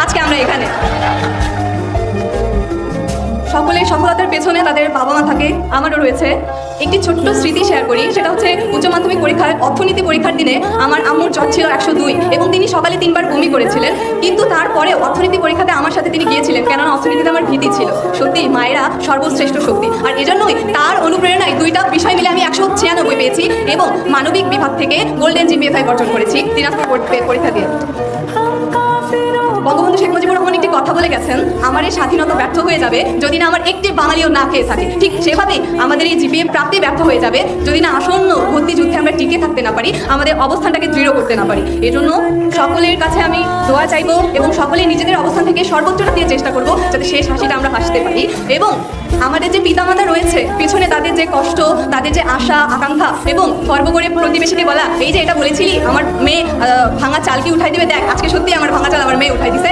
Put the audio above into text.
আজকে আমরা এখানে। সকলের সফলতার পেছনে তাদের বাবা মা থাকে, আমারও রয়েছে। একটি ছোট্ট স্মৃতি শেয়ার করি, সেটা হচ্ছে উচ্চ মাধ্যমিক পরীক্ষার অর্থনীতি পরীক্ষার দিনে আমার আম্মুর জ্বর ছিল 102 এবং তিনি সকালে 3 বার বমি করেছিলেন, কিন্তু তারপরে অর্থনীতি পরীক্ষাতে আমার সাথে তিনি গিয়েছিলেন, কেননা অর্থনীতিতে আমার ভীতি ছিল। সত্যি মায়েরা সর্বশ্রেষ্ঠ শক্তি, আর এজন্যই তার অনুপ্রেরণায় 2টা বিষয় মিলে আমি 196 পেয়েছি এবং মানবিক বিভাগ থেকে গোল্ডেন জিপিএ অর্জন করেছি দিনাজপুর পরীক্ষা দিয়ে। বঙ্গবন্ধু শেখ মুজিবুর রহমান একটি কথা বলে গেছেন, আমার এই স্বাধীনতা ব্যর্থ হয়ে যাবে যদি না আমার একটি বাঙালিও না খেয়ে থাকে। ঠিক সেভাবেই আমাদের এই জিপিএ প্রাপ্তি ব্যর্থ হয়ে যাবে যদি না আসন্ন ভর্তি যুদ্ধে আমরা টিকে থাকতে না পারি, আমাদের অবস্থানটাকে দৃঢ় করতে না পারি। এজন্য সকলের কাছে আমি দোয়া চাইবো এবং সকলেই নিজেদের অবস্থান থেকে সর্বোচ্চটা দিয়ে চেষ্টা করবো যাতে শেষ হাসিটা আমরা হাসতে পারি। এবং আমাদের যে পিতামাতা রয়েছে পিছনে, তাদের যে কষ্ট, তাদের যে আশা আকাঙ্ক্ষা, এবং গর্ব করে প্রতিবেশীকে বলা, এই যে এটা বলেছিলি আমার মেয়ে ভাঙা চাল কি উঠাই দিবে, দেখ আজকে সত্যি আমার ভাঙা চাল আমার মেয়ে উঠাই দিছে।